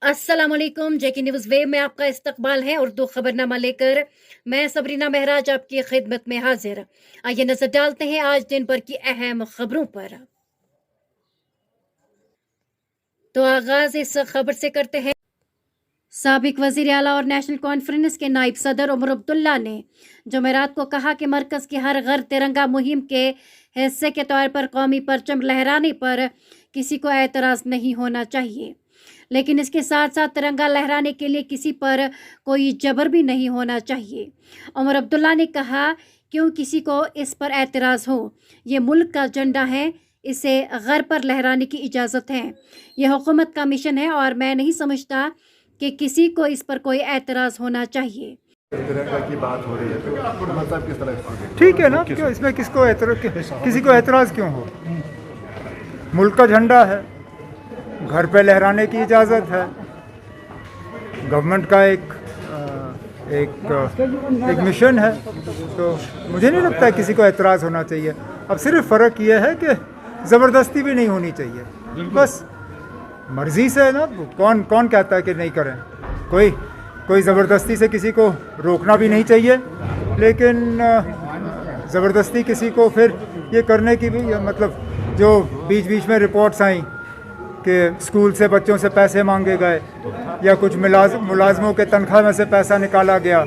अस्सलाम वालेकुम। जेके news web में आपका इस्तकबाल है। उर्दू खबरनामा लेकर मैं सबरीना महराज आपकी खिदमत में हाजिर। आइए नजर डालते हैं आज दिन भर की अहम खबरों पर। तो आगाज इस खबर से करते हैं। साबिक वज़ीर आला और नेशनल कॉन्फ्रेंस के नायब सदर उमर अब्दुल्ला ने जुमेरात को कहा कि मरकज़ की हर घर तिरंगा मुहिम के हिस्से के तौर पर कौमी परचम लहराने पर किसी को एतराज़ नहीं होना चाहिए, लेकिन इसके साथ साथ तिरंगा लहराने के लिए किसी पर कोई जबर भी नहीं होना चाहिए। उमर अब्दुल्ला ने कहा क्यों किसी को इस पर एतराज़ हो, ये मुल्क का झंडा है, इसे घर पर लहराने की इजाज़त है। यह हुकूमत का मिशन है और मैं नहीं समझता कि किसी को इस पर कोई एतराज़ होना चाहिए। तिरंगा की बात हो रही है तो मतलब किस तरह ठीक है ना, क्यों इसमें किसी को एतराज़ क्यों हो? मुल्क का झंडा है, घर पे लहराने की इजाज़त है। गवर्नमेंट का एक मिशन है, तो मुझे नहीं लगता है किसी को एतराज़ होना चाहिए। अब सिर्फ फ़र्क ये है कि ज़बरदस्ती भी नहीं होनी चाहिए। बस मर्ज़ी से ना, कौन कहता है कि नहीं करें। कोई ज़बरदस्ती से किसी को रोकना भी नहीं चाहिए, लेकिन ज़बरदस्ती किसी को फिर ये करने की भी, मतलब जो बीच बीच में रिपोर्ट्स आई कि स्कूल से बच्चों से पैसे मांगे गए या कुछ मुलाजमों के तनख्वाह में से पैसा निकाला गया,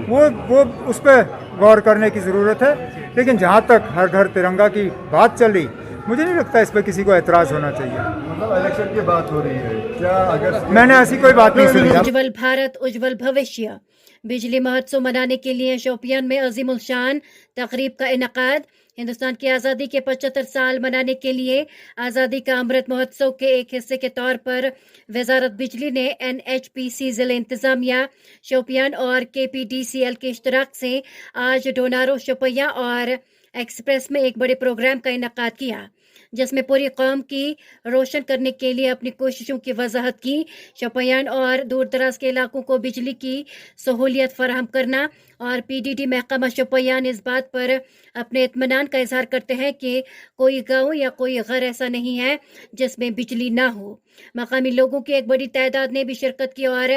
वो उस पर गौर करने की ज़रूरत है। लेकिन जहाँ तक हर घर तिरंगा की बात चली, मुझे नहीं लगता इस पर किसी को एतराज़ होना चाहिए। मतलब इलेक्शन की बात हो रही है क्या? अगर मैंने ऐसी कोई बात नहीं सुनी। उज्जवल भारत उज्जवल भविष्य बिजली महोत्सव मनाने के लिए शोपियान में अजीमुल शान तकरीब का इनकाद। हिंदुस्तान की आज़ादी के 75 साल मनाने के लिए आज़ादी का अमृत महोत्सव के एक हिस्से के तौर पर वजारत बिजली ने NHPC ज़िला इंतज़ामिया शोपियान और KPDCL के इश्तराक से आज डोनारो शोपियां और एक्सप्रेस में एक बड़े प्रोग्राम का इनकाद किया, जिसमें पूरी कौम की रोशन करने के लिए अपनी कोशिशों की वजाहत की। शोपियान और दूर दराज के इलाकों को बिजली की सहूलियत फराहम करना और PDD महकमा शोपियान इस बात पर अपने इत्मीनान का इजहार करते हैं कि कोई गाँव या कोई घर ऐसा नहीं है जिसमें बिजली ना हो। मकामी लोगों की एक बड़ी तादाद ने भी शिरकत की और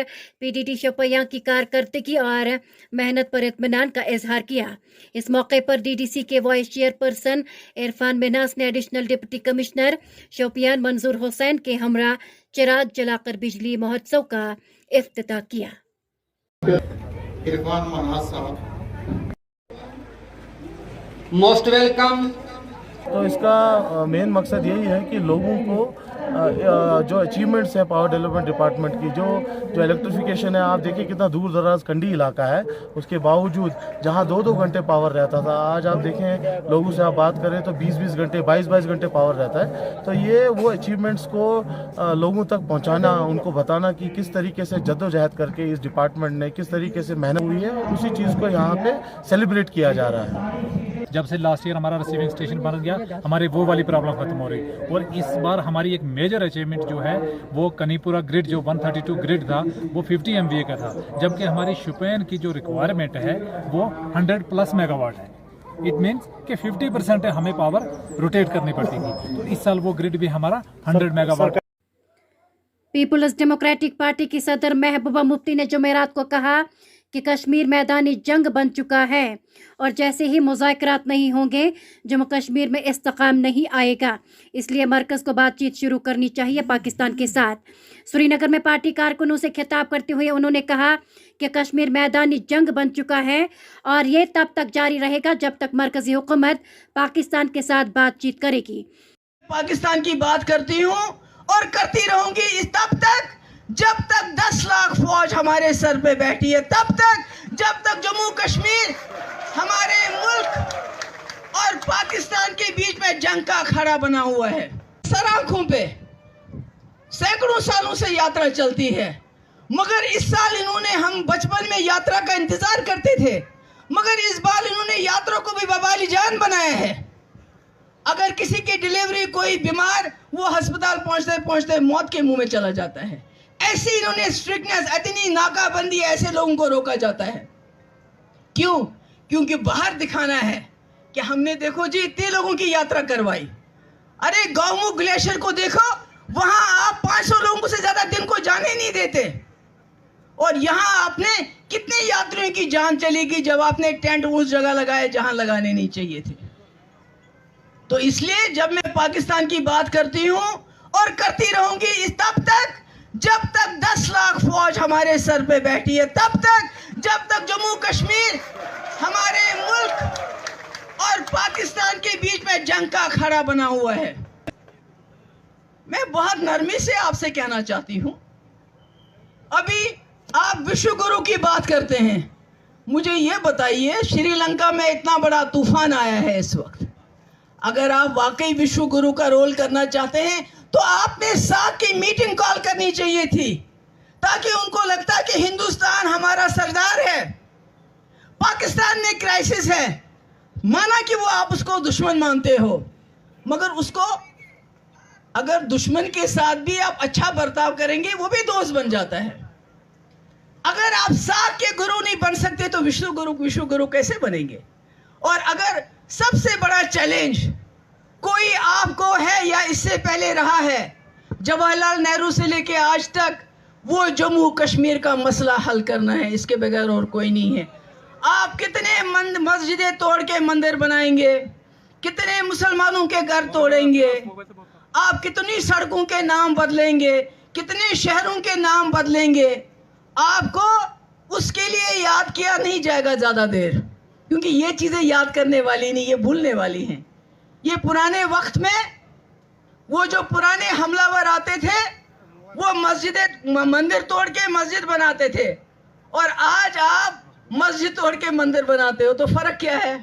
PDD शोपियां की कारकर्दगी और मेहनत पर इत्मीनान का इजहार किया। इस मौके पर DDC के वाइस चेयरपर्सन इरफान मिनास ने एडिशनल डिप्टी कमिश्नर शोपियान मंजूर हुसैन के हमरा चिराग जलाकर बिजली महोत्सव का इफ्तिताह किया। इरफान मिनास साहब मोस्ट वेलकम। तो इसका मेन मकसद यही है कि लोगों को जो अचीवमेंट्स हैं पावर डेवलपमेंट डिपार्टमेंट की, जो इलेक्ट्रिफिकेशन है, आप देखिए कितना दूर दराज कंडी इलाका है, उसके बावजूद जहां 2-2 घंटे पावर रहता था, आज आप देखें लोगों से आप बात करें तो 20-20 घंटे 22-22 घंटे पावर रहता है। तो ये वो अचीवमेंट्स को लोगों तक पहुंचाना, उनको बताना कि किस तरीके से जद्दोजहद करके इस डिपार्टमेंट ने किस तरीके से मेहनत हुई है, उसी चीज़ को यहाँ पे सेलिब्रेट किया जा रहा है। जब से लास्ट ईयर हमारा रिसीविंग स्टेशन बन गया, हमारे वो वाली प्रॉब्लम खत्म हो रही। और इस बार हमारी एक मेजर अचीवमेंट जो है वो कनीपुरा ग्रिड जो 132 ग्रिड था वो 50 MVA का था, जबकि हमारी शोपियान की जो रिक्वायरमेंट है वो 100+ मेगावाट है। इट मीन्स कि 50% हमें पावर रोटेट करनी पड़ती थी, तो इस साल वो ग्रिड भी हमारा 100 मेगावाट। पीपुल्स डेमोक्रेटिक पार्टी की सदर महबूबा मुफ्ती ने जुमेरात को कहा कि कश्मीर मैदानी जंग बन चुका है और जैसे ही मुज़ाकरात नहीं होंगे जम्मू कश्मीर में इस्तेकाम नहीं आएगा, इसलिए मरकज़ को बातचीत शुरू करनी चाहिए पाकिस्तान के साथ। श्रीनगर में पार्टी कारकुनों से खिताब करते हुए उन्होंने कहा कि कश्मीर मैदानी जंग बन चुका है और ये तब तक जारी रहेगा जब तक मरकज़ी हुकूमत पाकिस्तान के साथ बातचीत करेगी। पाकिस्तान की बात करती हूँ और करती रहूंगी तब तक जब तक 10 लाख फौज हमारे सर पे बैठी है, तब तक जब तक जम्मू कश्मीर हमारे मुल्क और पाकिस्तान के बीच में जंग का अखाड़ा बना हुआ है। सराखों पे सैकड़ों सालों से यात्रा चलती है, मगर इस साल इन्होंने, हम बचपन में यात्रा का इंतजार करते थे, मगर इस बार इन्होंने यात्रा को भी वबाली जान बनाया है। अगर किसी की डिलीवरी, कोई बीमार, वो अस्पताल पहुंचते पहुंचते मौत के मुंह में चला जाता है। ऐसी इन्होंने स्ट्रिक्टनेस, इतनी नाकाबंदी, ऐसे लोगों को रोका जाता है। क्यों? क्योंकि बाहर दिखाना है कि हमने, देखो जी, इतने लोगों की यात्रा करवाई। अरे गौमुख ग्लेशियर को देखो, वहां आप 500 लोगों से ज्यादा दिन को जाने ही नहीं देते। और यहाँ आपने कितने यात्रियों की जान चली गई जब आपने टेंट उस जगह लगाए जहां लगाने नहीं चाहिए थे। तो इसलिए जब मैं पाकिस्तान की बात करती हूं और करती रहूंगी तब तक जब तक 10 लाख फौज हमारे सर पे बैठी है, तब तक जब तक जम्मू कश्मीर हमारे मुल्क और पाकिस्तान के बीच में जंग का अखाड़ा बना हुआ है। मैं बहुत नरमी से आपसे कहना चाहती हूं, अभी आप विश्व गुरु की बात करते हैं, मुझे ये बताइए श्रीलंका में इतना बड़ा तूफान आया है इस वक्त, अगर आप वाकई विश्व गुरु का रोल करना चाहते हैं तो आपने साथ की मीटिंग कॉल करनी चाहिए थी, ताकि उनको लगता कि हिंदुस्तान हमारा सरदार है, पाकिस्तान में क्राइसिस है। माना कि वो आप उसको दुश्मन मानते हो, मगर उसको अगर दुश्मन के साथ भी आप अच्छा बर्ताव करेंगे वो भी दोस्त बन जाता है। अगर आप साथ के गुरु नहीं बन सकते तो विश्व गुरु कैसे बनेंगे? और अगर सबसे बड़ा चैलेंज कोई आपको है या इससे पहले रहा है, जवाहरलाल नेहरू से लेके आज तक, वो जम्मू कश्मीर का मसला हल करना है, इसके बगैर और कोई नहीं है। आप कितने मस्जिदें तोड़ के मंदिर बनाएंगे, कितने मुसलमानों के घर तोड़ेंगे, आप कितनी सड़कों के नाम बदलेंगे, कितने शहरों के नाम बदलेंगे, आपको उसके लिए याद किया नहीं जाएगा ज़्यादा देर, क्योंकि ये चीज़ें याद करने वाली नहीं, ये भूलने वाली हैं। ये पुराने वक्त में वो जो पुराने हमलावर आते थे वो मंदिर तोड़ के मस्जिद बनाते थे, और आज आप मस्जिद तोड़ के मंदिर बनाते हो, तो फर्क क्या है?